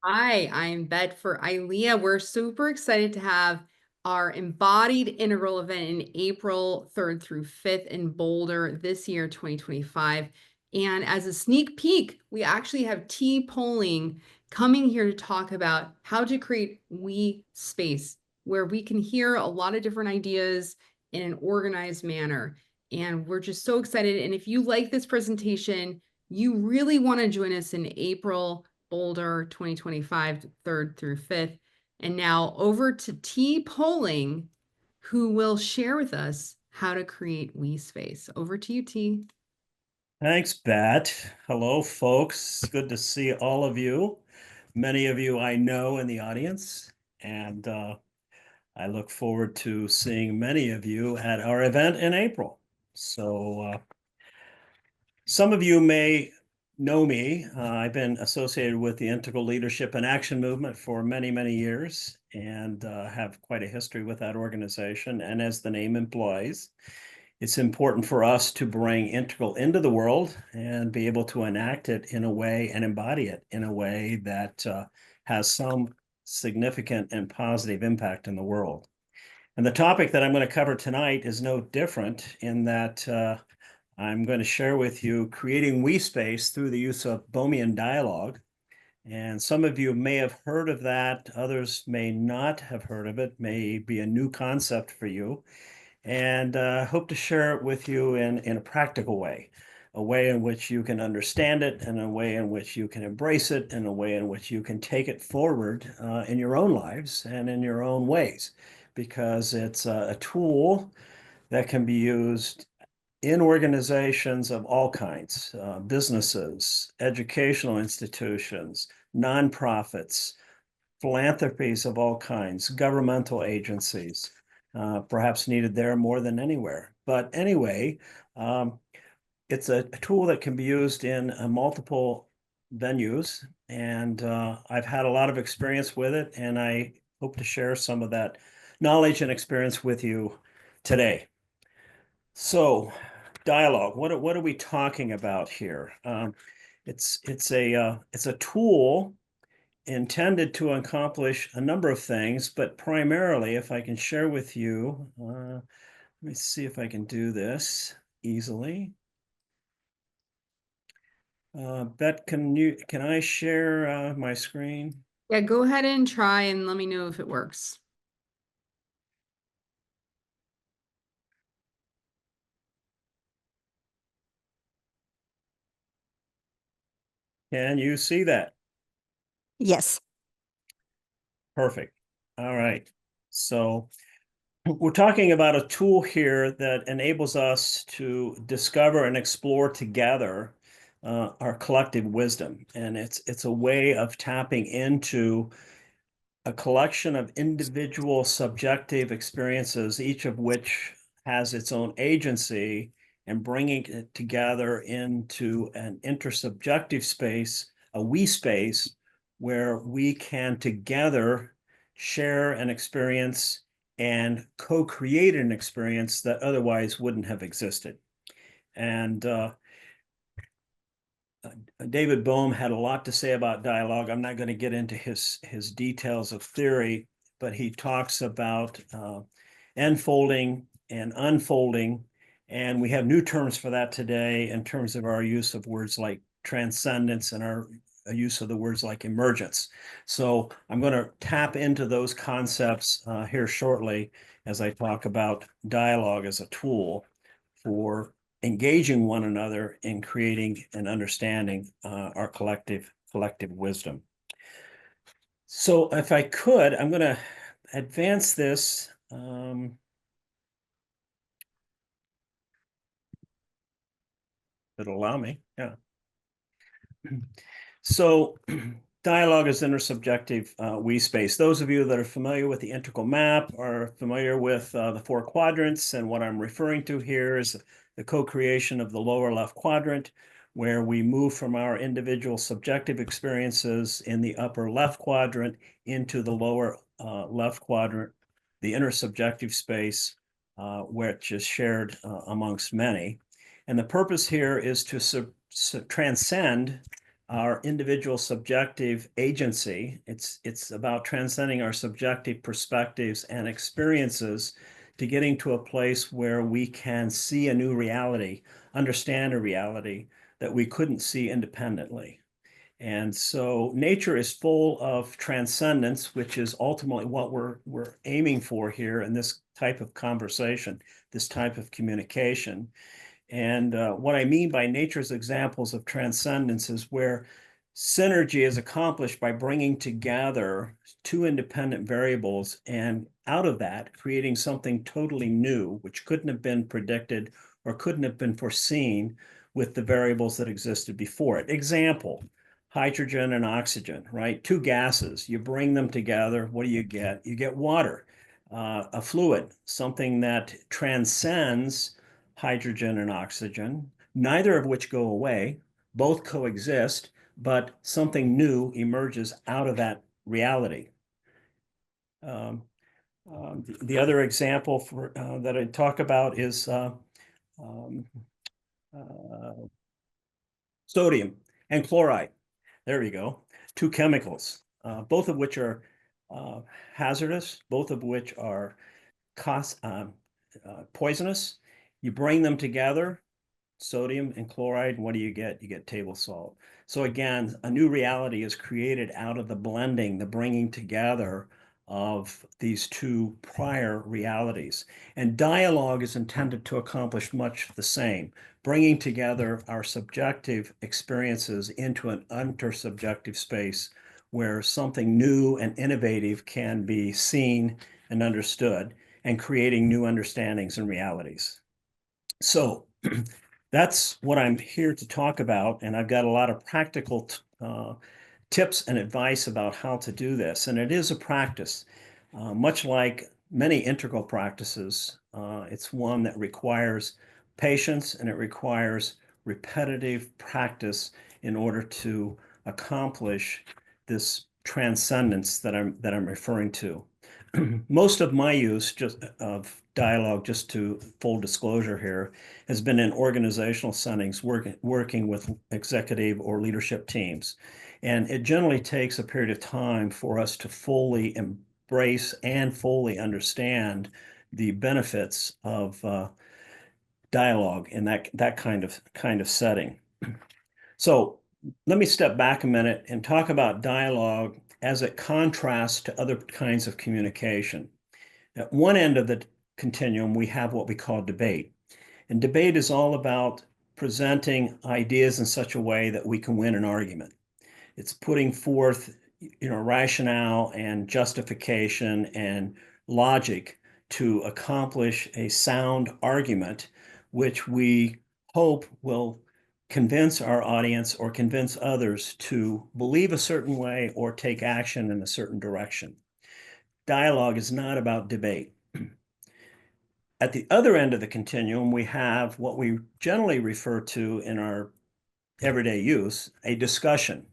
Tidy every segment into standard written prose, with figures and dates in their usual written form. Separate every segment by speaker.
Speaker 1: Hi, I'm Bet for ILEA. We're super excited to have our embodied integral event in April 3rd through 5th in Boulder this year, 2025. And as a sneak peek, we actually have T Polling coming here to talk about how to create we space where we can hear a lot of different ideas in an organized manner. And we're just so excited. And if you like this presentation, you really want to join us in April Boulder 2025, 3rd through 5th. And now over to T Polling, who will share with us how to create WeSpace. Over to you, T.
Speaker 2: Thanks, Bat. Hello, folks. Good to see all of you. Many of you I know in the audience, and I look forward to seeing many of you at our event in April. So some of you may know me. I've been associated with the Integral Leadership and Action Movement for many, many years and have quite a history with that organization. And as the name implies, it's important for us to bring integral into the world and be able to enact it in a way and embody it in a way that has some significant and positive impact in the world. And the topic that I'm going to cover tonight is no different in that I'm going to share with you creating WeSpace through the use of Bohmian Dialogue. And some of you may have heard of that, others may not have heard of it, may be a new concept for you, and hope to share it with you in a practical way, a way in which you can understand it, and a way in which you can embrace it, and a way in which you can take it forward in your own lives and in your own ways, because it's a tool that can be used in organizations of all kinds, businesses, educational institutions, nonprofits, philanthropies of all kinds, governmental agencies, perhaps needed there more than anywhere. But anyway, it's a tool that can be used in multiple venues, and I've had a lot of experience with it, and I hope to share some of that knowledge and experience with you today. So, dialogue. What are we talking about here? It's a tool intended to accomplish a number of things, but primarily, if I can share with you, let me see if I can do this easily. Bet, can I share my screen?
Speaker 1: Yeah, go ahead and try and let me know if it works.
Speaker 2: Can you see that?
Speaker 3: Yes.
Speaker 2: Perfect. All right. So we're talking about a tool here that enables us to discover and explore together our collective wisdom. And it's a way of tapping into a collection of individual subjective experiences, each of which has its own agency, and bringing it together into an intersubjective space, a we space, where we can together share an experience and co-create an experience that otherwise wouldn't have existed. And David Bohm had a lot to say about dialogue. I'm not going to get into his details of theory, but he talks about enfolding and unfolding. And we have new terms for that today in terms of our use of words like transcendence and our use of the words like emergence. So I'm going to tap into those concepts here shortly as I talk about dialogue as a tool for engaging one another in creating and understanding our collective wisdom. So if I could, I'm going to advance this. It'll allow me, yeah. So dialogue is intersubjective we space. Those of you that are familiar with the integral map are familiar with the four quadrants, and what I'm referring to here is the co-creation of the lower left quadrant, where we move from our individual subjective experiences in the upper left quadrant into the lower left quadrant, the intersubjective space, which is shared amongst many. And the purpose here is to transcend our individual subjective agency. It's about transcending our subjective perspectives and experiences to getting to a place where we can see a new reality, understand a reality that we couldn't see independently. And so nature is full of transcendence, which is ultimately what we're aiming for here in this type of conversation, this type of communication. And what I mean by nature's examples of transcendence is where synergy is accomplished by bringing together two independent variables and out of that creating something totally new, which couldn't have been predicted or couldn't have been foreseen with the variables that existed before it. Example, hydrogen and oxygen, right? Two gases, you bring them together, what do you get? You get water, a fluid, something that transcends hydrogen and oxygen, neither of which go away, both coexist, but something new emerges out of that reality. The other example that I talk about is um, uh, sodium and chloride. There we go. Two chemicals, both of which are hazardous, both of which are poisonous. You bring them together, sodium and chloride, what do you get? You get table salt. So again, a new reality is created out of the blending, the bringing together of these two prior realities. And dialogue is intended to accomplish much the same, bringing together our subjective experiences into an intersubjective space where something new and innovative can be seen and understood, and creating new understandings and realities. So that's what I'm here to talk about. And I've got a lot of practical tips and advice about how to do this. And it is a practice, much like many integral practices. It's one that requires patience and it requires repetitive practice in order to accomplish this transcendence that I'm referring to. Most of my use just of dialogue, just to full disclosure here, has been in organizational settings, working with executive or leadership teams. And it generally takes a period of time for us to fully embrace and fully understand the benefits of dialogue in that kind of setting. So let me step back a minute and talk about dialogue as it contrasts to other kinds of communication. At one end of the continuum, we have what we call debate. And debate is all about presenting ideas in such a way that we can win an argument. It's putting forth, rationale and justification and logic to accomplish a sound argument, which we hope will convince our audience or convince others to believe a certain way or take action in a certain direction. Dialogue is not about debate. At the other end of the continuum, we have what we generally refer to in our everyday use, a discussion.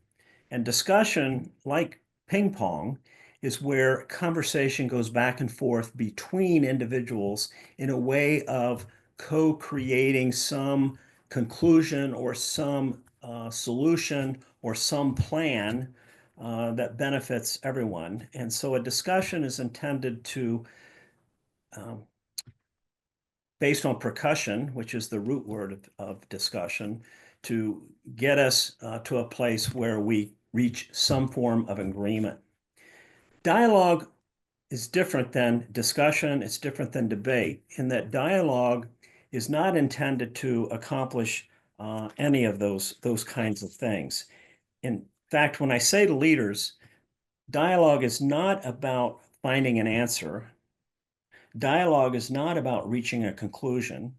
Speaker 2: And discussion, like ping pong, is where conversation goes back and forth between individuals in a way of co-creating some conclusion or some solution or some plan that benefits everyone. And so a discussion is intended to um, based on percussion, which is the root word of discussion, to get us to a place where we reach some form of agreement. Dialogue is different than discussion, it's different than debate, in that dialogue is not intended to accomplish any of those kinds of things. In fact, when I say to leaders, dialogue is not about finding an answer. Dialogue is not about reaching a conclusion.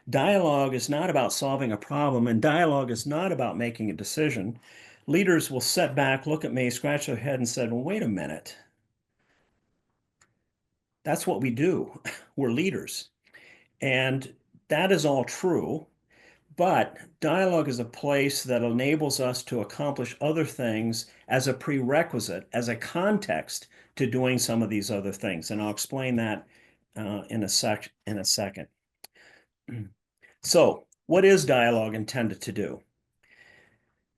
Speaker 2: Dialogue is not about solving a problem, and dialogue is not about making a decision. Leaders will sit back, look at me, scratch their head, and say, well, wait a minute. That's what we do. We're leaders. And that is all true. But dialogue is a place that enables us to accomplish other things as a prerequisite, as a context to doing some of these other things. And I'll explain that in a second. So, what is dialogue intended to do?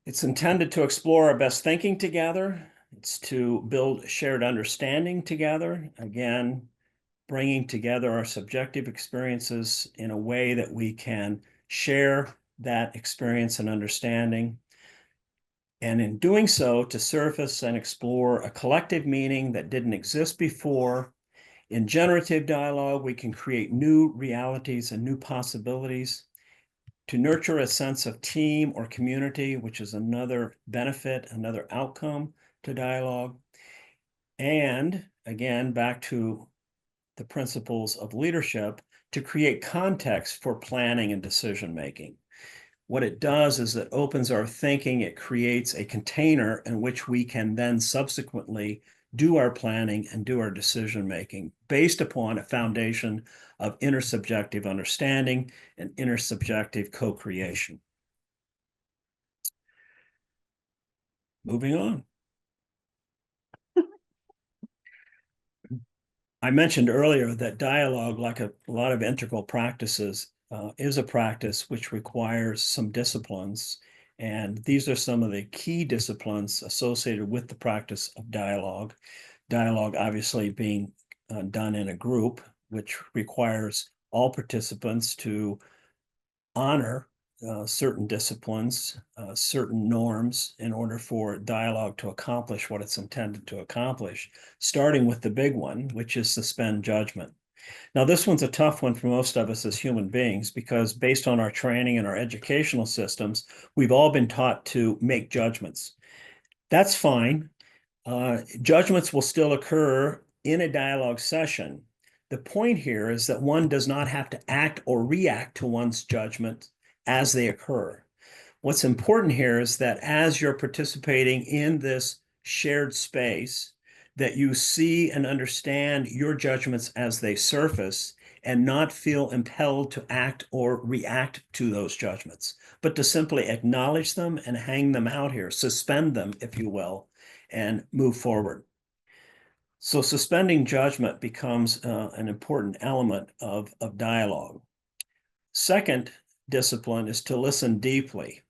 Speaker 2: It's intended to explore our best thinking together. It's to build shared understanding together. Again, bringing together our subjective experiences in a way that we can share that experience and understanding. And in doing so, to surface and explore a collective meaning that didn't exist before. In generative dialogue, we can create new realities and new possibilities. To nurture a sense of team or community, which is another benefit, another outcome to dialogue. And again, back to the principles of leadership, to create context for planning and decision making. What it does is it opens our thinking, it creates a container in which we can then subsequently do our planning and do our decision making based upon a foundation of intersubjective understanding and intersubjective co-creation. Moving on. I mentioned earlier that dialogue, like a lot of integral practices, is a practice which requires some disciplines. And these are some of the key disciplines associated with the practice of dialogue. Dialogue obviously being done in a group, which requires all participants to honor certain disciplines, certain norms in order for dialogue to accomplish what it's intended to accomplish, starting with the big one, which is suspend judgment. Now, this one's a tough one for most of us as human beings because based on our training and our educational systems, we've all been taught to make judgments. That's fine. Judgments will still occur in a dialogue session. The point here is that one does not have to act or react to one's judgment as they occur. What's important here is that as you're participating in this shared space, that you see and understand your judgments as they surface and not feel impelled to act or react to those judgments, but to simply acknowledge them and hang them out here, suspend them, if you will, and move forward. So suspending judgment becomes an important element of dialogue. Second discipline is to listen deeply.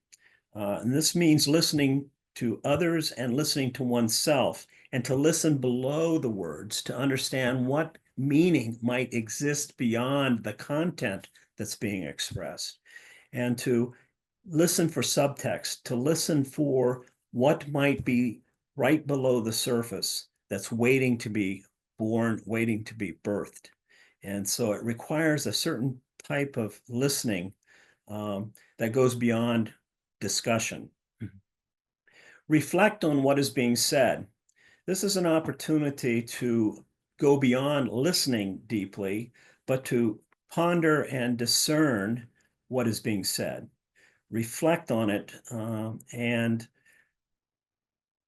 Speaker 2: And this means listening to others and listening to oneself, and to listen below the words to understand what meaning might exist beyond the content that's being expressed, and to listen for subtext, to listen for what might be right below the surface that's waiting to be born, waiting to be birthed. And so it requires a certain type of listening that goes beyond discussion. Reflect on what is being said. This is an opportunity to go beyond listening deeply, but to ponder and discern what is being said. Reflect on it and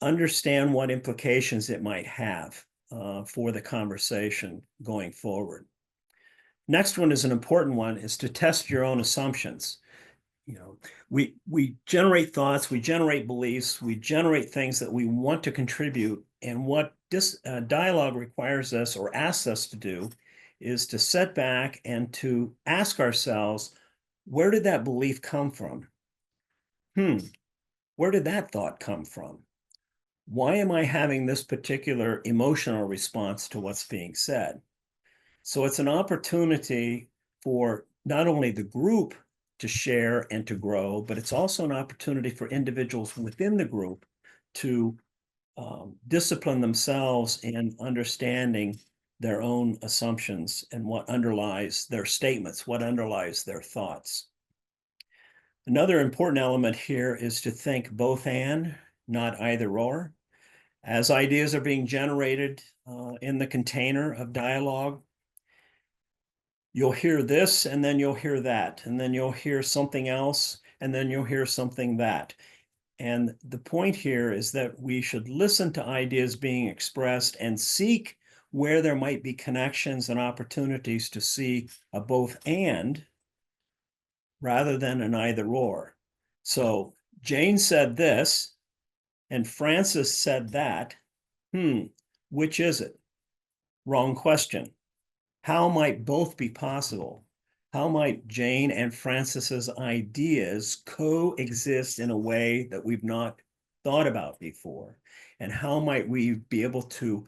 Speaker 2: understand what implications it might have for the conversation going forward. Next one is an important one, is to test your own assumptions. You know, we generate thoughts, we generate beliefs, we generate things that we want to contribute. And what this dialogue requires us or asks us to do is to sit back and to ask ourselves, where did that belief come from? Where did that thought come from? Why am I having this particular emotional response to what's being said? So it's an opportunity for not only the group to share and to grow, but it's also an opportunity for individuals within the group to discipline themselves in understanding their own assumptions and what underlies their statements, what underlies their thoughts. Another important element here is to think both and, not either or. As ideas are being generated in the container of dialogue, you'll hear this, and then you'll hear that, and then you'll hear something else, and then you'll hear something that. And the point here is that we should listen to ideas being expressed and seek where there might be connections and opportunities to see a both and rather than an either or. So Jane said this, and Francis said that. Which is it? Wrong question. How might both be possible? how might Jane and Francis's ideas coexist in a way that we've not thought about before? And how might we be able to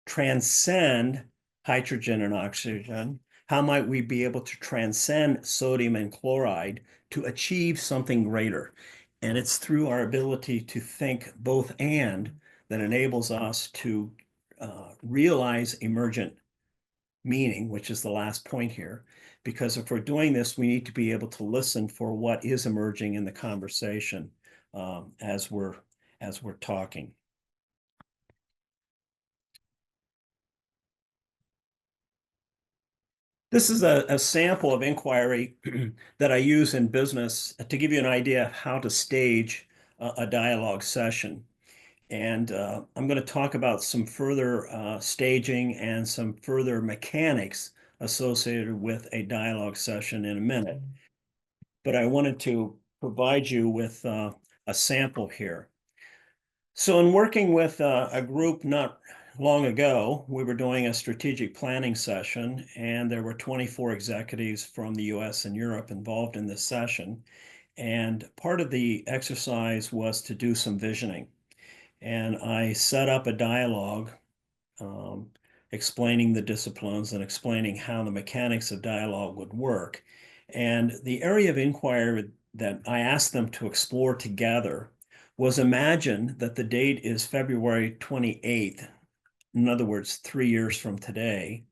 Speaker 2: transcend hydrogen and oxygen? How might we be able to transcend sodium and chloride to achieve something greater? And it's through our ability to think both and that enables us to realize emergent meaning, which is the last point here. Because if we're doing this, we need to be able to listen for what is emerging in the conversation as we're talking. This is a sample of inquiry that I use in business to give you an idea of how to stage a dialogue session. And I'm going to talk about some further staging and some further mechanics associated with a dialogue session in a minute. But I wanted to provide you with a sample here. So in working with a group not long ago, we were doing a strategic planning session, and there were 24 executives from the US and Europe involved in this session. And part of the exercise was to do some visioning. And I set up a dialogue um, explaining the disciplines and explaining how the mechanics of dialogue would work. And the area of inquiry that I asked them to explore together was imagine that the date is February 28th, in other words, 3 years from today,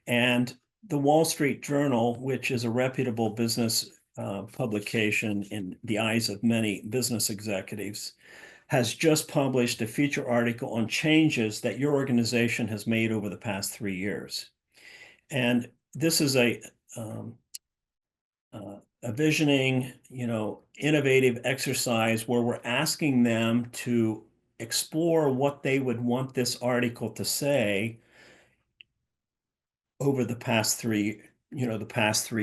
Speaker 2: and the Wall Street Journal, which is a reputable business publication in the eyes of many business executives, has just published a feature article on changes that your organization has made over the past 3 years. And this is um, a visioning, innovative exercise where we're asking them to explore what they would want this article to say over the past three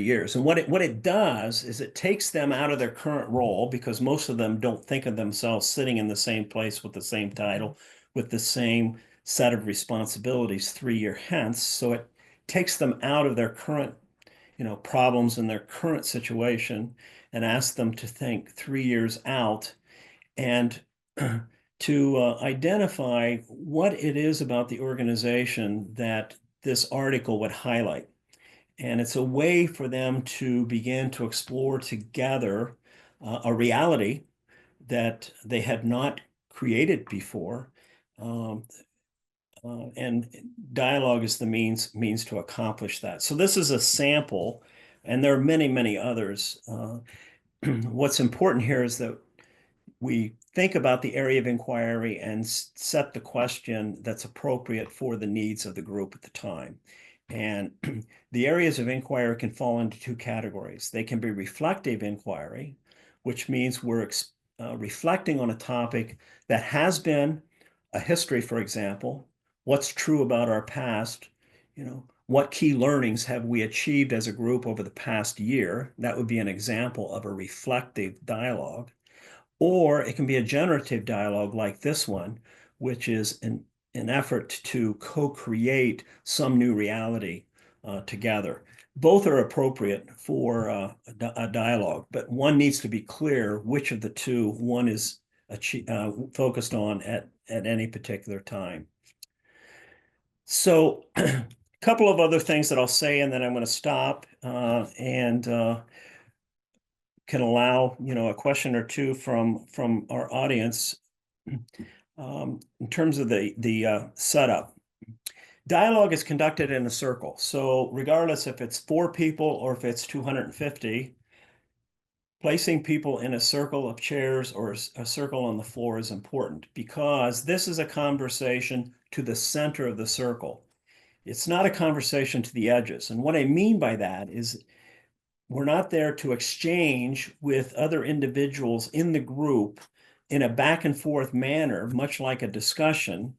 Speaker 2: years. And what it does is it takes them out of their current role, because most of them don't think of themselves sitting in the same place with the same title, with the same set of responsibilities 3 year hence. So it takes them out of their current, problems in their current situation and asks them to think 3 years out and to identify what it is about the organization that this article would highlight. And it's a way for them to begin to explore together a reality that they had not created before. Um, and dialogue is the means to accomplish that. So this is a sample, and there are many, many others. What's important here is that we think about the area of inquiry and set the question that's appropriate for the needs of the group at the time. And the areas of inquiry can fall into two categories. They can be reflective inquiry, which means we're reflecting on a topic that has been a history, for example. What's true about our past? What key learnings have we achieved as a group over the past year? That would be an example of a reflective dialogue. Or it can be a generative dialogue like this one, which is an effort to co-create some new reality together. Both are appropriate for a dialogue, but one needs to be clear which of the two one is focused on at any particular time. So a couple of other things that I'll say, and then I'm going to stop and can allow a question or two from our audience. In terms of the setup, dialogue is conducted in a circle. So regardless if it's 4 people or if it's 250, placing people in a circle of chairs or a circle on the floor is important, because this is a conversation to the center of the circle. It's not a conversation to the edges. And what I mean by that is we're not there to exchange with other individuals in the group in a back and forth manner, much like a discussion.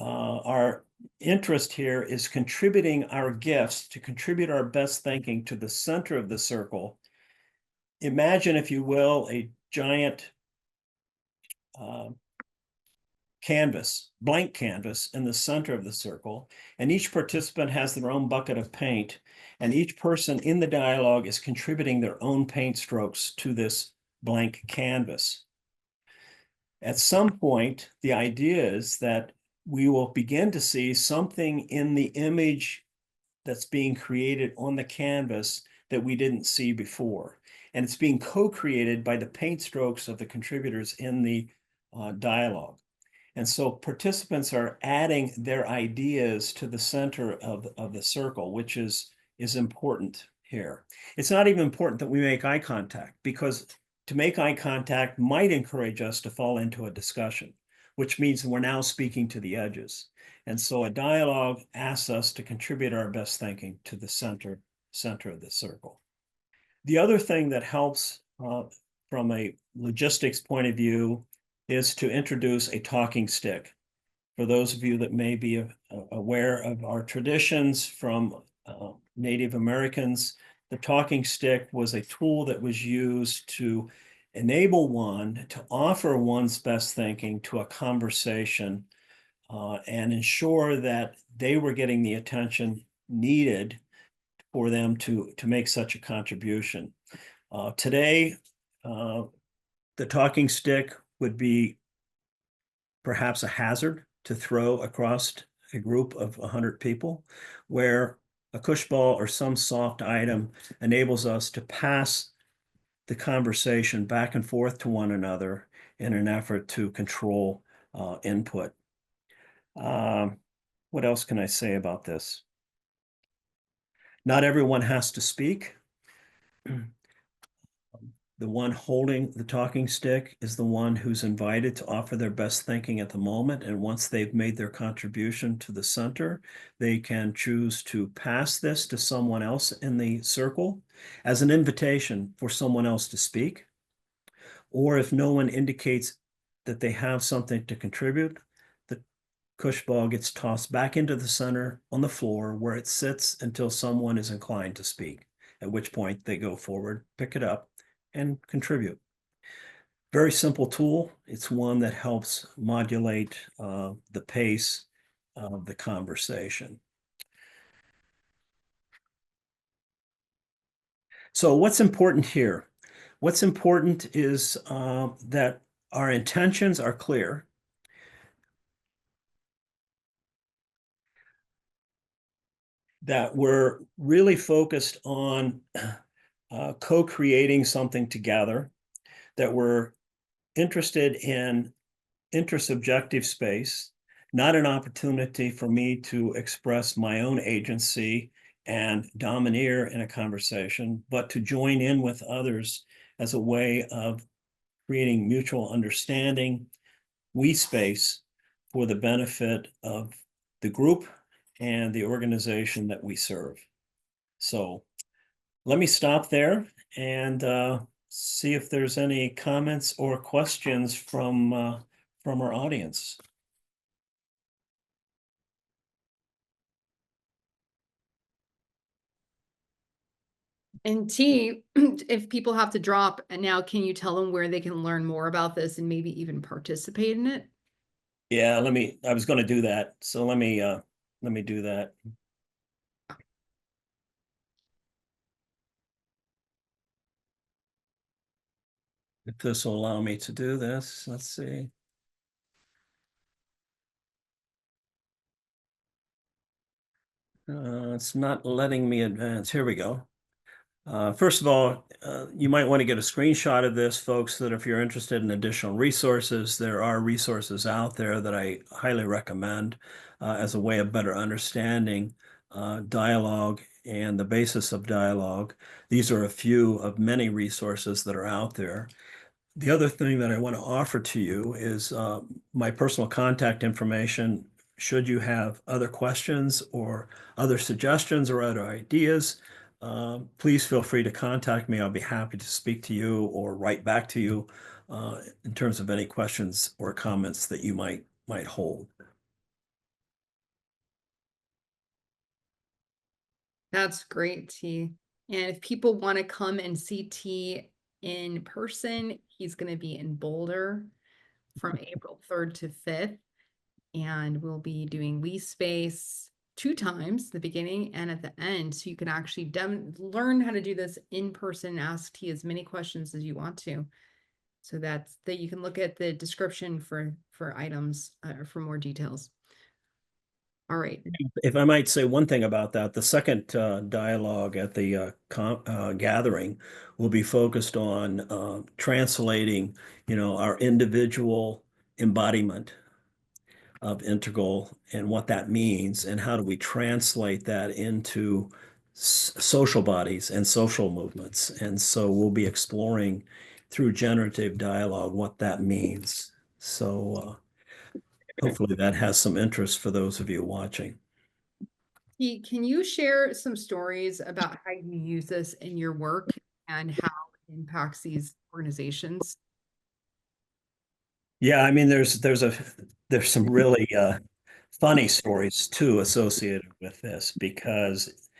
Speaker 2: Our interest here is contributing our gifts, to contribute our best thinking to the center of the circle. Imagine, if you will, a giant canvas, blank canvas in the center of the circle, and each participant has their own bucket of paint, and each person in the dialogue is contributing their own paint strokes to this blank canvas. At some point, the idea is that we will begin to see something in the image that's being created on the canvas that we didn't see before. And it's being co-created by the paint strokes of the contributors in the dialogue. And so participants are adding their ideas to the center of the circle, which is important here. It's not even important that we make eye contact, because to make eye contact might encourage us to fall into a discussion, which means we're now speaking to the edges. And so a dialogue asks us to contribute our best thinking to the center of the circle. The other thing that helps from a logistics point of view is to introduce a talking stick. For those of you that may be aware of our traditions from Native Americans, the talking stick was a tool that was used to enable one to offer one's best thinking to a conversation and ensure that they were getting the attention needed for them to make such a contribution. Today, the talking stick would be perhaps a hazard to throw across a group of 100 people, where a cush ball or some soft item enables us to pass the conversation back and forth to one another in an effort to control input. What else can I say about this? Not everyone has to speak. The one holding the talking stick is the one who's invited to offer their best thinking at the moment. And once they've made their contribution to the center, they can choose to pass this to someone else in the circle as an invitation for someone else to speak. Or if no one indicates that they have something to contribute, the cush ball gets tossed back into the center on the floor, where it sits until someone is inclined to speak, at which point they go forward, pick it up, and contribute. Very simple tool. It's one that helps modulate the pace of the conversation. So what's important here? What's important is that our intentions are clear. That we're really focused on co-creating something together, that we're interested in intersubjective space, not an opportunity for me to express my own agency and domineer in a conversation, but to join in with others as a way of creating mutual understanding, we space, for the benefit of the group and the organization that we serve. So let me stop there and see if there's any comments or questions from our audience.
Speaker 1: And T, if people have to drop and now, can you tell them where they can learn more about this and maybe even participate in it?
Speaker 2: Yeah, I was going to do that. So let me do that. If this will allow me to do this, let's see. It's not letting me advance. Here we go. First of all, you might want to get a screenshot of this, folks, so that if you're interested in additional resources, there are resources out there that I highly recommend as a way of better understanding dialogue and the basis of dialogue. These are a few of many resources that are out there. The other thing that I want to offer to you is my personal contact information. Should you have other questions or other suggestions or other ideas, please feel free to contact me. I'll be happy to speak to you or write back to you in terms of any questions or comments that you might hold.
Speaker 1: That's great, T. And if people want to come and see T in person, he's going to be in Boulder from April 3rd to 5th. And we'll be doing we space 2 times, the beginning and at the end. So you can actually learn how to do this in person, ask T as many questions as you want to. So that's that you can look at the description for items for more details. All right.
Speaker 2: If I might say one thing about that, the second dialogue at the gathering will be focused on translating, our individual embodiment of integral and what that means, and how do we translate that into social bodies and social movements. And so we'll be exploring through generative dialogue what that means. So hopefully that has some interest for those of you watching.
Speaker 1: Can you share some stories about how you use this in your work and how it impacts these organizations?
Speaker 2: Yeah, I mean, there's some really funny stories too associated with this because,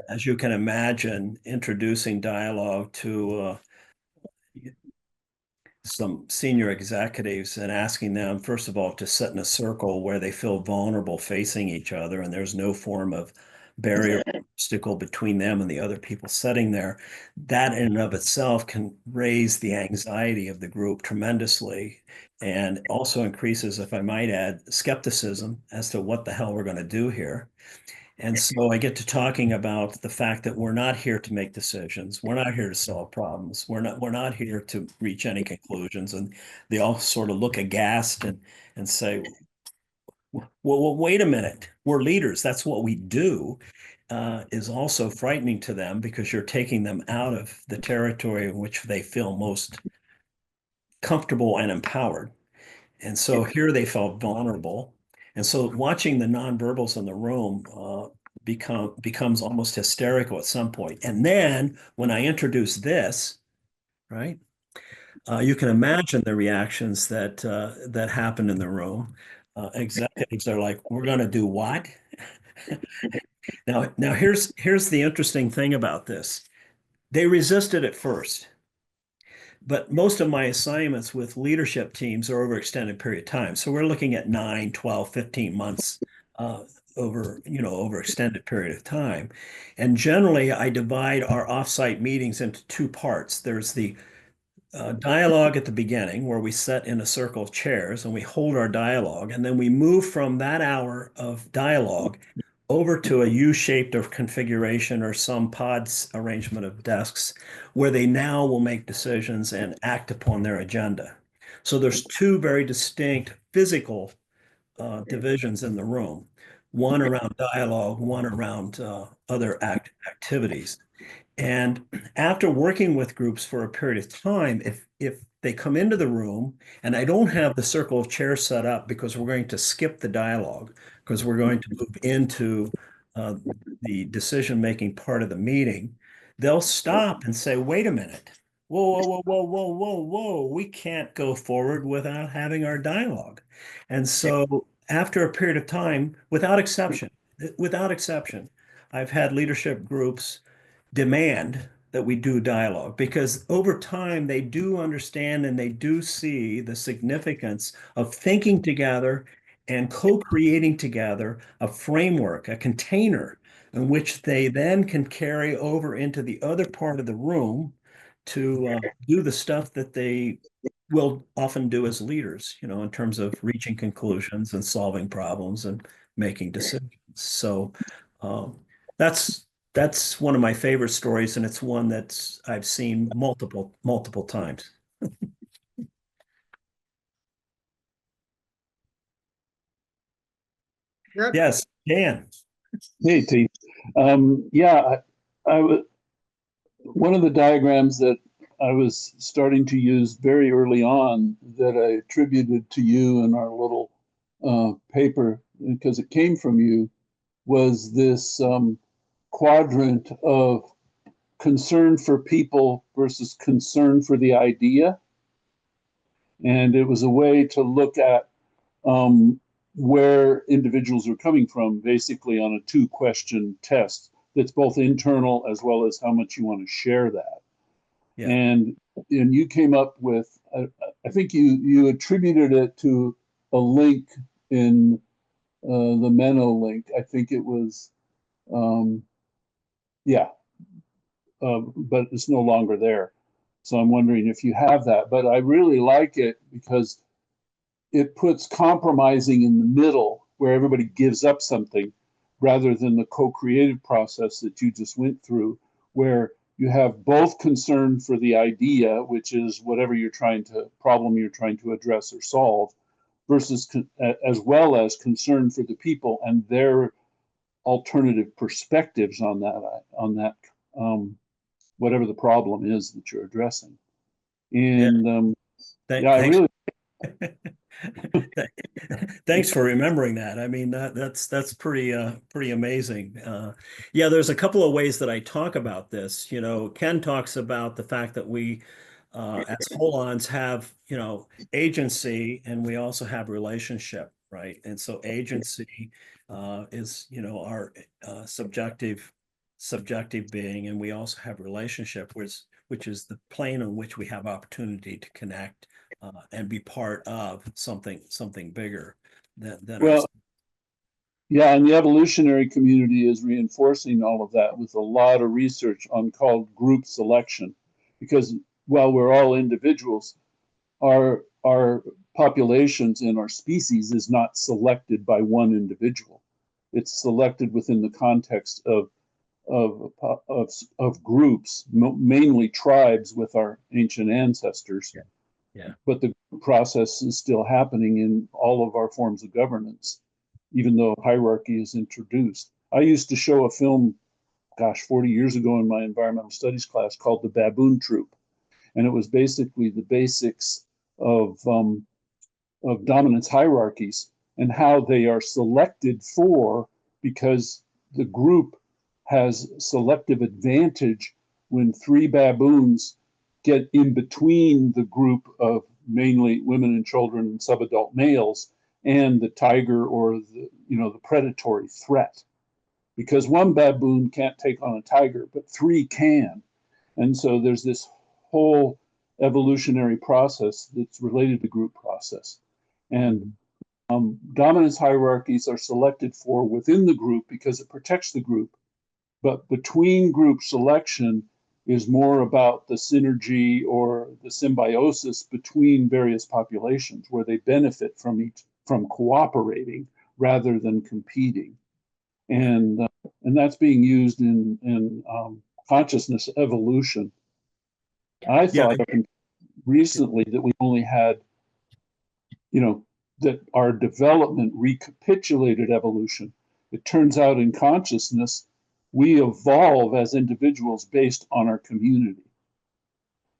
Speaker 2: as you can imagine, introducing dialogue to some senior executives and asking them, first of all, to sit in a circle where they feel vulnerable facing each other and there's no form of barrier or obstacle between them and the other people sitting there, that in and of itself can raise the anxiety of the group tremendously and also increases, if I might add, skepticism as to what the hell we're going to do here. And so I get to talking about the fact that we're not here to make decisions. We're not here to solve problems. We're not here to reach any conclusions. And they all sort of look aghast and say, well, wait a minute. We're leaders. That's what we do. Is also frightening to them because you're taking them out of the territory in which they feel most comfortable and empowered. And so here they felt vulnerable. And so watching the nonverbals in the room becomes almost hysterical at some point. And then when I introduce this, right, you can imagine the reactions that happen in the room. Executives are like, "We're going to do what?" Now here's the interesting thing about this. They resisted at first. But most of my assignments with leadership teams are over extended period of time. So we're looking at 9, 12, 15 months uh, over extended period of time. And generally, I divide our offsite meetings into two parts. There's the dialogue at the beginning where we sit in a circle of chairs and we hold our dialogue. And then we move from that hour of dialogue over to a U-shaped or configuration or some pods arrangement of desks where they now will make decisions and act upon their agenda. So there's two very distinct physical divisions in the room, one around dialogue, one around other activities. And after working with groups for a period of time, if they come into the room and I don't have the circle of chairs set up because we're going to skip the dialogue, because we're going to move into uh, the decision-making part of the meeting, they'll stop and say, wait a minute. Whoa, whoa, whoa, whoa, whoa, whoa. We can't go forward without having our dialogue. And so after a period of time, without exception, I've had leadership groups demand that we do dialogue because over time they do understand and they do see the significance of thinking together and co-creating together a framework, a container in which they then can carry over into the other part of the room to do the stuff that they will often do as leaders, in terms of reaching conclusions and solving problems and making decisions. So um, that's that's one of my favorite stories, and it's one that's I've seen multiple times.
Speaker 1: Yep.
Speaker 2: Yes, Dan.
Speaker 3: Hey, T. Yeah, one of the diagrams that I was starting to use very early on that I attributed to you in our little paper because it came from you was this quadrant of concern for people versus concern for the idea. And it was a way to look at um, where individuals are coming from, basically on a two-question test that's both internal as well as how much you want to share that.
Speaker 2: Yeah.
Speaker 3: And you came up with, I think you attributed it to a link in the Menno link. I think it was, yeah, but it's no longer there. So I'm wondering if you have that. But I really like it because it puts compromising in the middle where everybody gives up something rather than the co-creative process that you just went through, where you have both concern for the idea, which is whatever problem you're trying to address or solve, versus as well as concern for the people and their alternative perspectives on that whatever the problem is that you're addressing. And yeah, I
Speaker 2: Thanks.
Speaker 3: really
Speaker 2: Thanks for remembering that. I mean, that's pretty amazing. Yeah, there's a couple of ways that I talk about this. You know, Ken talks about the fact that we, as holons, have agency, and we also have relationship, right? And so agency is our subjective being, and we also have relationship, which is the plane on which we have opportunity to connect and be part of something bigger than
Speaker 3: well,
Speaker 2: ourselves.
Speaker 3: yeah, and the evolutionary community is reinforcing all of that with a lot of research on called group selection, because while we're all individuals, our populations and our species is not selected by one individual. It's selected within the context of of groups, mainly tribes with our ancient ancestors.
Speaker 2: Yeah. Yeah.
Speaker 3: But the process is still happening in all of our forms of governance, even though hierarchy is introduced. I used to show a film, gosh, 40 years ago in my environmental studies class called The Baboon Troop. And it was basically the basics of dominance hierarchies and how they are selected for, because the group has selective advantage when three baboons get in between the group of mainly women and children and subadult males and the tiger or the predatory threat, because one baboon can't take on a tiger but three can. And so there's this whole evolutionary process that's related to group process. And dominance hierarchies are selected for within the group because it protects the group. But between group selection is more about the synergy or the symbiosis between various populations where they benefit from cooperating rather than competing. And that's being used in consciousness evolution. I
Speaker 2: Yeah.
Speaker 3: thought recently that we only had, that our development recapitulated evolution. It turns out in consciousness, we evolve as individuals based on our community.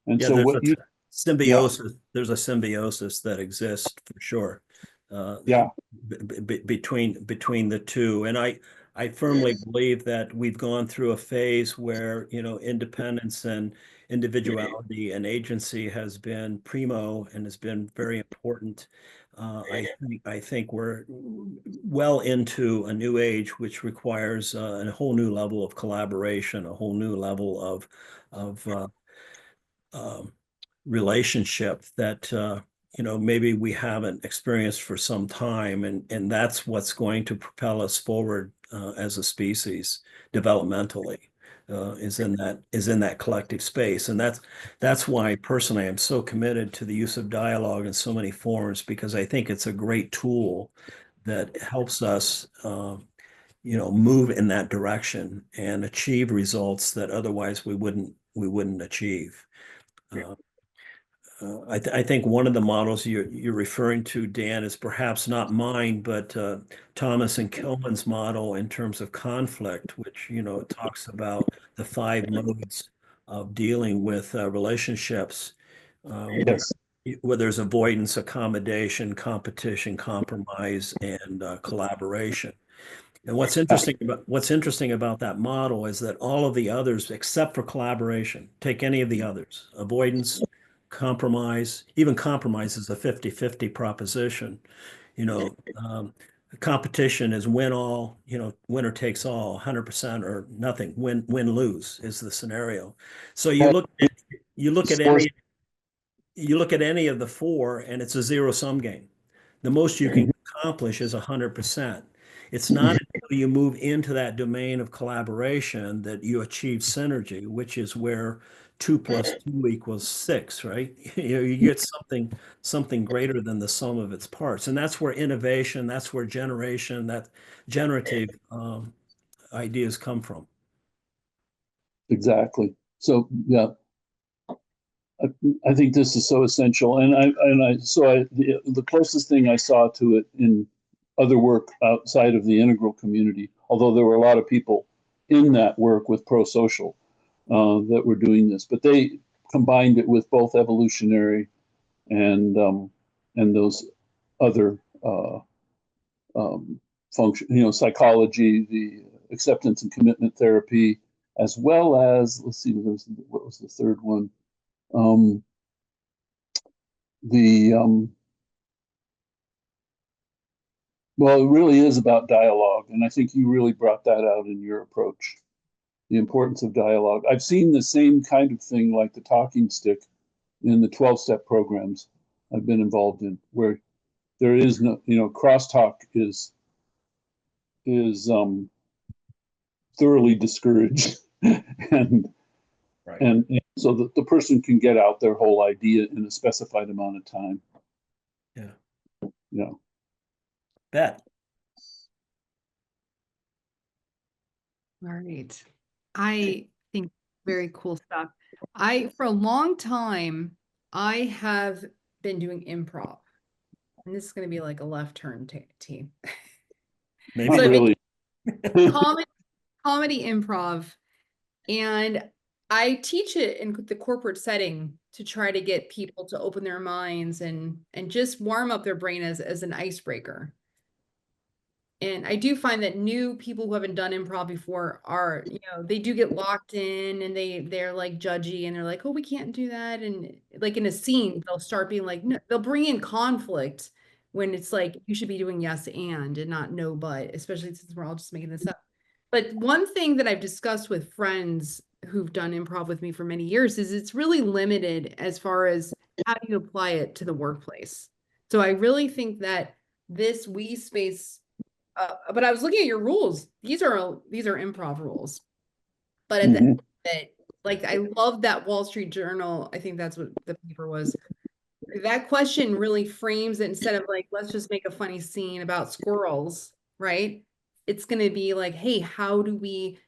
Speaker 3: And
Speaker 2: Yeah,
Speaker 3: so
Speaker 2: there's
Speaker 3: what
Speaker 2: a
Speaker 3: you, yeah,
Speaker 2: symbiosis. There's a symbiosis that exists for sure
Speaker 3: yeah,
Speaker 2: between the two. And I firmly believe that we've gone through a phase where, independence and individuality and agency has been primo and has been very important. I think we're well into a new age, which requires a whole new level of collaboration, a whole new level of um, relationship that maybe we haven't experienced for some time, and that's what's going to propel us forward as a species developmentally. Is in that collective space, and that's why personally I'm so committed to the use of dialogue in so many forms, because I think it's a great tool that helps us move in that direction and achieve results that otherwise we wouldn't achieve. Uh, I think one of the models you're referring to, Dan, is perhaps not mine, but Thomas and Kilman's model in terms of conflict, which talks about the 5 modes of dealing with relationships,
Speaker 3: yes,
Speaker 2: where there's avoidance, accommodation, competition, compromise, and collaboration. And what's interesting about that model is that all of the others, except for collaboration, take any of the others, avoidance, compromise, even compromise is a 50-50 proposition. You know, um, competition is win all, winner takes all, 100% or nothing, win lose is the scenario. So you look at
Speaker 3: sports,
Speaker 2: any of the four, and it's a zero sum game. The most you can accomplish is 100%. It's not until you move into that domain of collaboration that you achieve synergy, which is where 2 plus 2 equals 6, right? You get something greater than the sum of its parts. And that's where innovation, that's where generation, that generative ideas come from.
Speaker 3: Exactly. So yeah, I think this is so essential, and the closest thing I saw to it in other work outside of the integral community, although there were a lot of people in that work with pro-social that were doing this, but they combined it with both evolutionary and those other function, psychology, the acceptance and commitment therapy, as well as, let's see, what was the third one? Um, the Well, it really is about dialogue, and I think you really brought that out in your approach, the importance of dialogue. I've seen the same kind of thing like the talking stick in the 12-step programs I've been involved in, where there is no, crosstalk is thoroughly discouraged, and
Speaker 2: Right.
Speaker 3: and so that the person can get out their whole idea in a specified amount of time.
Speaker 2: Yeah.
Speaker 3: Yeah.
Speaker 2: Bet.
Speaker 1: All right. I think very cool stuff. For a long time, I have been doing improv. And this is going to be like a left turn team.
Speaker 2: Maybe.
Speaker 3: Not
Speaker 1: So I've been
Speaker 3: really.
Speaker 1: comedy improv, and I teach it in the corporate setting to try to get people to open their minds and just warm up their brain as an icebreaker. And I do find that new people who haven't done improv before are, they do get locked in, and they're like judgy, and they're like, oh, we can't do that. And like in a scene, they'll start being like, no, they'll bring in conflict when it's like, you should be doing yes and not no but, especially since we're all just making this up. But one thing that I've discussed with friends who've done improv with me for many years is it's really limited as far as how do you apply it to the workplace. So I really think that this we space, but I was looking at your rules. These are improv rules. But at the end
Speaker 3: Mhm.
Speaker 1: of it, like I love that Wall Street Journal. I think that's what the paper was. That question really frames it instead of like, let's just make a funny scene about squirrels, right? It's going to be like, hey, how do we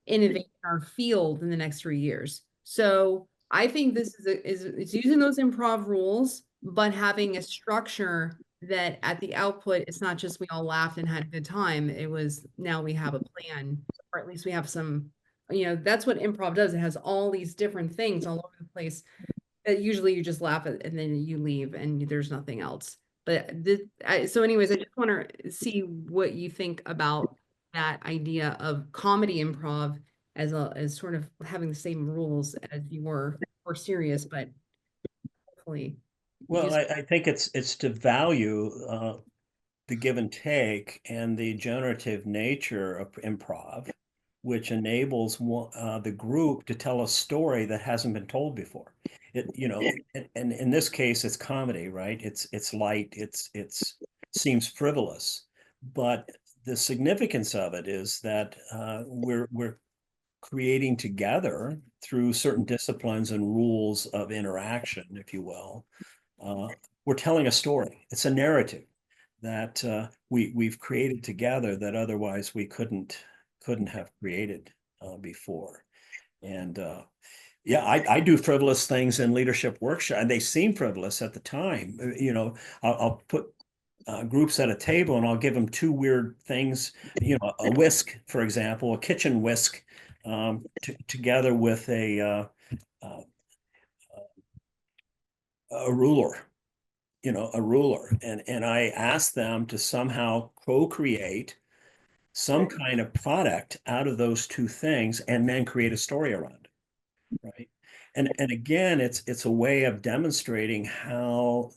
Speaker 1: innovate in our field in the next 3 years? So I think this it's using those improv rules, but having a structure that at the output, it's not just we all laughed and had a good time. It was now we have a plan, or at least we have some, that's what improv does. It has all these different things all over the place. Usually you just laugh at and then you leave and there's nothing else. But so anyways, I just want to see what you think about that idea of comedy improv as sort of having the same rules as you were more serious, but hopefully
Speaker 2: Well,
Speaker 1: use.
Speaker 2: I think it's to value the give and take and the generative nature of improv, which enables the group to tell a story that hasn't been told before. And in this case, it's comedy, right? It's light. It's seems frivolous, but the significance of it is that we're creating together through certain disciplines and rules of interaction, if you will. Uh, we're telling a story. It's a narrative that we've created together that otherwise we couldn't have created before. And yeah, I do frivolous things in leadership workshop, and they seem frivolous at the time. I'll put groups at a table and I'll give them two weird things, a whisk, for example, a kitchen whisk, together with uh, a ruler, a ruler. And I ask them to somehow co-create some kind of product out of those two things and then create a story around it, right? And again, it's a way of demonstrating how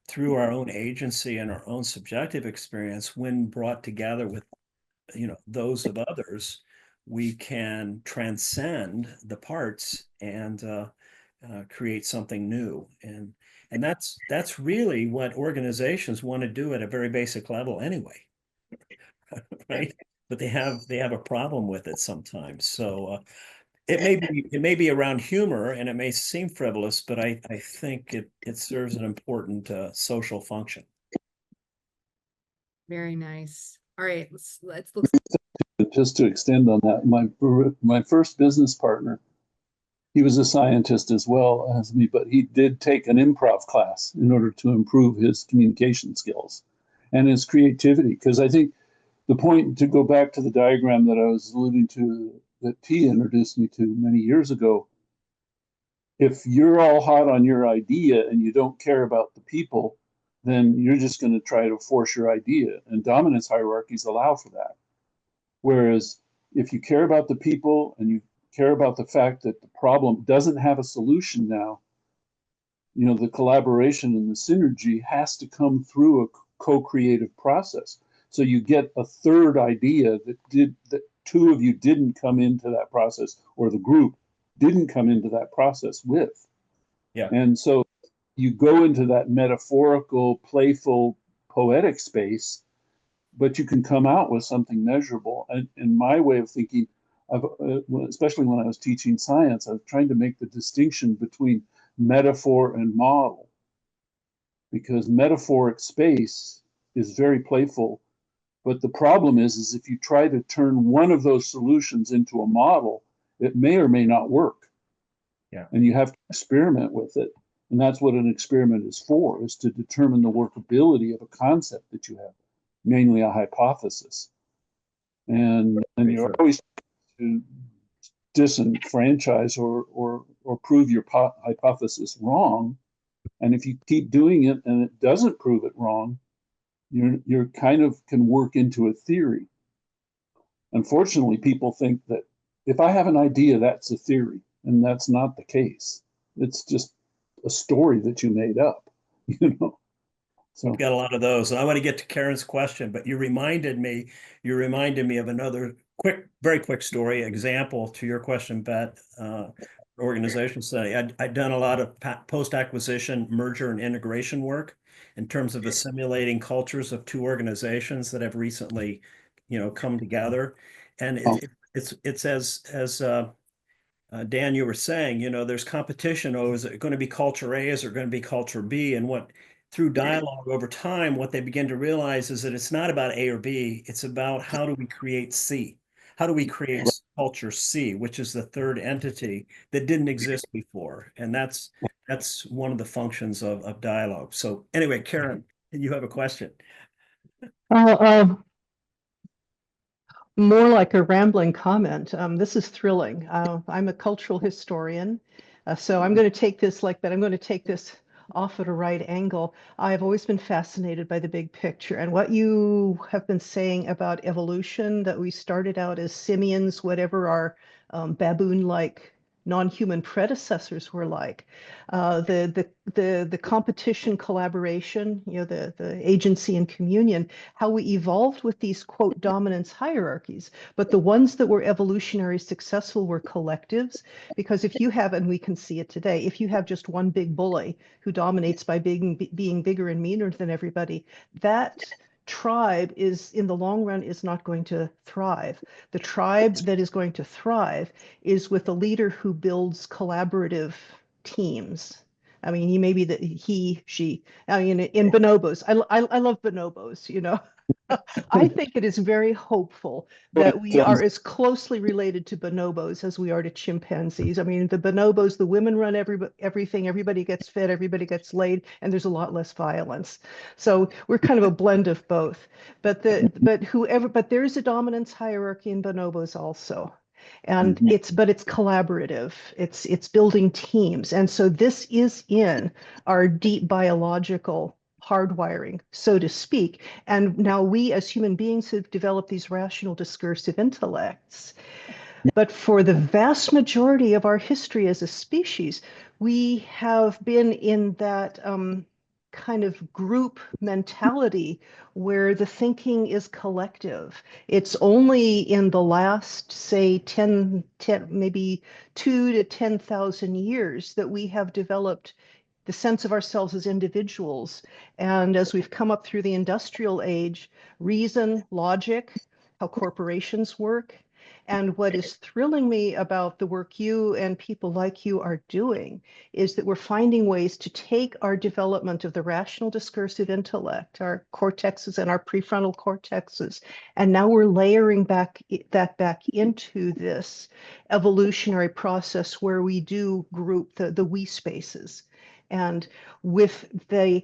Speaker 2: through our own agency and our own subjective experience, when brought together with those of others, we can transcend the parts and create something new. And that's really what organizations want to do at a very basic level anyway, right? But they have a problem with it sometimes. So it may be around humor and it may seem frivolous, but I think it serves an important social function.
Speaker 1: Very nice. All right, let's look.
Speaker 3: Just to extend on that, my first business partner, he was a scientist as well as me, but he did take an improv class in order to improve his communication skills and his creativity. Because I think the point, to go back to the diagram that I was alluding to, that T introduced me to many years ago, if you're all hot on your idea and you don't care about the people, then you're just going to try to force your idea. And dominance hierarchies allow for that. Whereas if you care about the people and you care about the fact that the problem doesn't have a solution now, you know, the collaboration and the synergy has to come through a co-creative process. So you get a third idea that two of you didn't come into that process, or the group didn't come into that process with.
Speaker 2: Yeah.
Speaker 3: And so you go into that metaphorical, playful, poetic space, but you can come out with something measurable. And in my way of thinking, especially when I was teaching science, I was trying to make the distinction between metaphor and model, because metaphoric space is very playful. But the problem is if you try to turn one of those solutions into a model, it may or may not work.
Speaker 2: Yeah.
Speaker 3: And you have to experiment with it. And that's what an experiment is for, is to determine the workability of a concept that you have, mainly a hypothesis. And you're always to disenfranchise or prove your hypothesis wrong. And if you keep doing it and it doesn't prove it wrong, you're kind of can work into a theory. Unfortunately, people think that if I have an idea, that's a theory, and that's not the case. It's just a story that you made up, you know. So
Speaker 2: I've got a lot of those. And I want to get to Karen's question, but you reminded me of another very quick story example to your question, Pat. Organization study. I'd done a lot of post-acquisition merger and integration work in terms of assimilating cultures of two organizations that have recently, come together. And it's as Dan, you were saying, there's competition. Oh, is it going to be culture A? Is it going to be culture B? And through dialogue over time, what they begin to realize is that it's not about A or B. It's about how do we create C? How do we create culture C, which is the third entity that didn't exist before? And that's one of the functions of dialogue. So anyway, Karen, you have a question.
Speaker 4: More like a rambling comment. This is thrilling. I'm a cultural historian, so I'm going to take this like that. I'm going to take this off at a right angle. I've always been fascinated by the big picture and what you have been saying about evolution, that we started out as simians, whatever our baboon-like non-human predecessors were like. The competition, collaboration, the agency and communion, how we evolved with these quote dominance hierarchies. But the ones that were evolutionary successful were collectives, because if you have, and we can see it today, if you have just one big bully who dominates by being bigger and meaner than everybody, that tribe is in the long run is not going to thrive. The tribe that is going to thrive is with a leader who builds collaborative teams. I mean, she. I mean, in bonobos, I love bonobos. I think it is very hopeful that we are as closely related to bonobos as we are to chimpanzees. I mean, the bonobos, the women run everything, everybody gets fed, everybody gets laid, and there's a lot less violence. So we're kind of a blend of both. But there is a dominance hierarchy in bonobos also. And it's collaborative. It's building teams. And so this is in our deep biological hardwiring, so to speak. And now we as human beings have developed these rational discursive intellects. But for the vast majority of our history as a species, we have been in that kind of group mentality where the thinking is collective. It's only in the last, say, 10 maybe 2 to 10,000 years that we have developed the sense of ourselves as individuals. And as we've come up through the industrial age, reason, logic, how corporations work. And what is thrilling me about the work you and people like you are doing is that we're finding ways to take our development of the rational discursive intellect, our cortexes and our prefrontal cortexes, and now we're layering that back into this evolutionary process where we do group the we spaces. And with the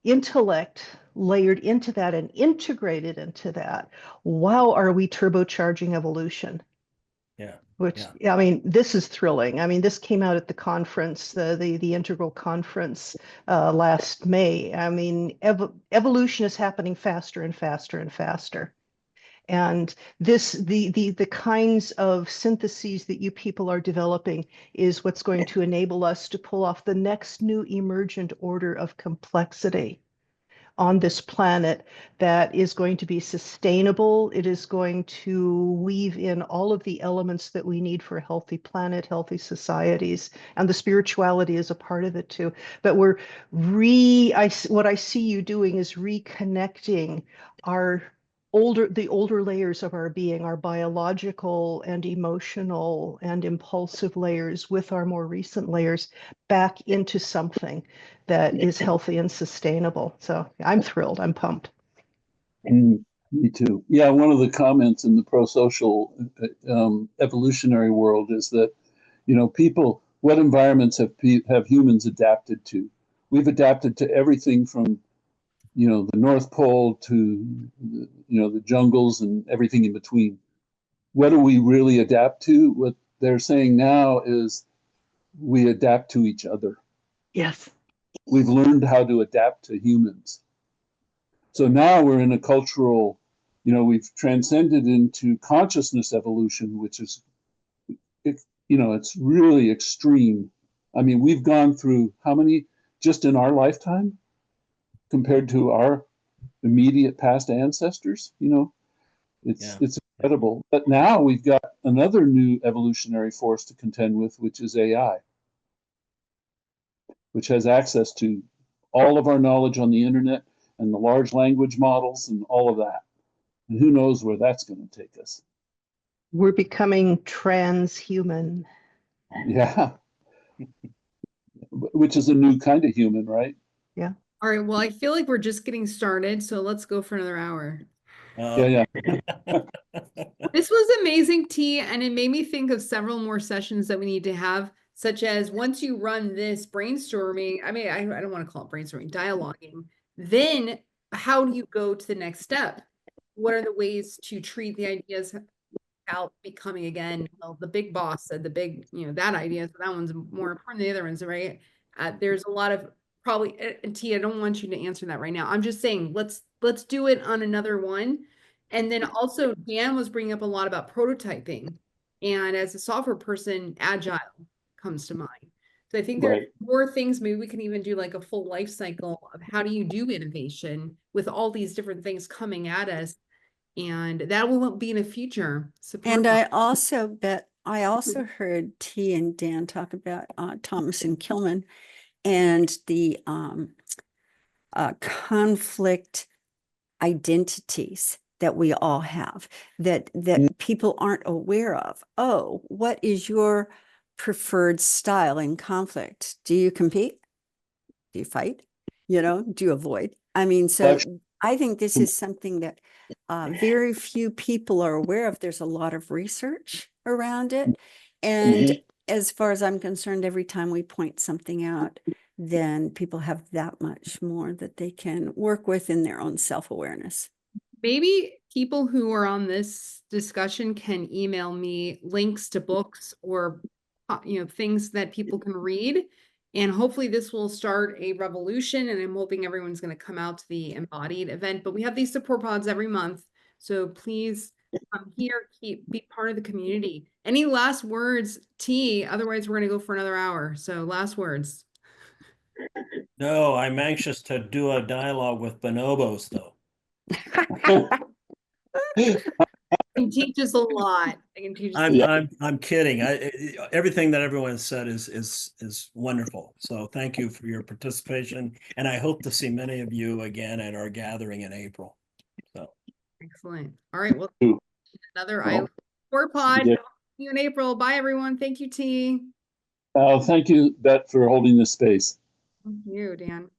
Speaker 4: intellect layered into that and integrated into that, wow, are we turbocharging evolution?
Speaker 2: Yeah.
Speaker 4: Which,
Speaker 2: Yeah.
Speaker 4: I mean, this is thrilling. I mean, this came out at the conference, the integral conference last May. I mean, evolution is happening faster and faster and faster. And the kinds of syntheses that you people are developing is what's going to enable us to pull off the next new emergent order of complexity on this planet that is going to be sustainable. It is going to weave in all of the elements that we need for a healthy planet, healthy societies, and the spirituality is a part of it too. But what I see you doing is reconnecting the older layers of our being, our biological and emotional and impulsive layers with our more recent layers back into something that is healthy and sustainable. So I'm thrilled. I'm pumped.
Speaker 3: Me too. Yeah, one of the comments in the pro-social evolutionary world is that, people, what environments have humans adapted to? We've adapted to everything from, the North Pole to, the jungles and everything in between. What do we really adapt to? What they're saying now is we adapt to each other.
Speaker 4: Yes.
Speaker 3: We've learned how to adapt to humans. So now we're in a cultural, we've transcended into consciousness evolution, which is, it's really extreme. I mean, we've gone through how many just in our lifetime compared to our immediate past ancestors? It's incredible. But now we've got another new evolutionary force to contend with, which is AI, which has access to all of our knowledge on the internet and the large language models and all of that. And who knows where that's going to take us.
Speaker 4: We're becoming transhuman.
Speaker 3: Yeah. Which is a new kind of human, right?
Speaker 4: Yeah.
Speaker 1: All right. Well, I feel like we're just getting started, so let's go for another hour.
Speaker 3: Yeah.
Speaker 1: This was amazing, T, and it made me think of several more sessions that we need to have, such as once you run this brainstorming, I mean, I don't want to call it brainstorming, dialoguing, then how do you go to the next step? What are the ways to treat the ideas without becoming, again, well, the big boss said the big, that idea, so that one's more important than the other ones, right? There's a lot of probably, and T, I don't want you to answer that right now. I'm just saying, let's do it on another one. And then also Dan was bringing up a lot about prototyping. And as a software person, agile comes to mind. So I think there's more things, maybe we can even do like a full life cycle of how do you do innovation with all these different things coming at us. And that will be in the future.
Speaker 5: And I also heard T and Dan talk about Thomas and Kilman and the conflict identities that we all have that people aren't aware of. Oh, what is your preferred style in conflict? Do you compete? Do you fight? Do you avoid? I mean, so I think this is something that very few people are aware of. There's a lot of research around it. And as far as I'm concerned, every time we point something out, then people have that much more that they can work with in their own self-awareness.
Speaker 1: Maybe people who are on this discussion can email me links to books or, things that people can read. And hopefully this will start a revolution, and I'm hoping everyone's going to come out to the Embodied event. But we have these support pods every month. So please come here, be part of the community. Any last words, T? Otherwise, we're going to go for another hour. So last words.
Speaker 2: No, I'm anxious to do a dialogue with bonobos, though.
Speaker 1: He teaches a lot. I can teach us a
Speaker 2: I'm
Speaker 1: lot.
Speaker 2: I'm kidding. Everything that everyone has said is wonderful. So thank you for your participation, and I hope to see many of you again at our gathering in April. So
Speaker 1: Excellent. All right. Well,
Speaker 3: Ooh.
Speaker 1: another
Speaker 3: Well,
Speaker 1: Four pod.
Speaker 3: yeah.
Speaker 1: See you in April. Bye, everyone. Thank you, T.
Speaker 3: Thank you, Beth, for holding this space.
Speaker 1: Thank you, Dan.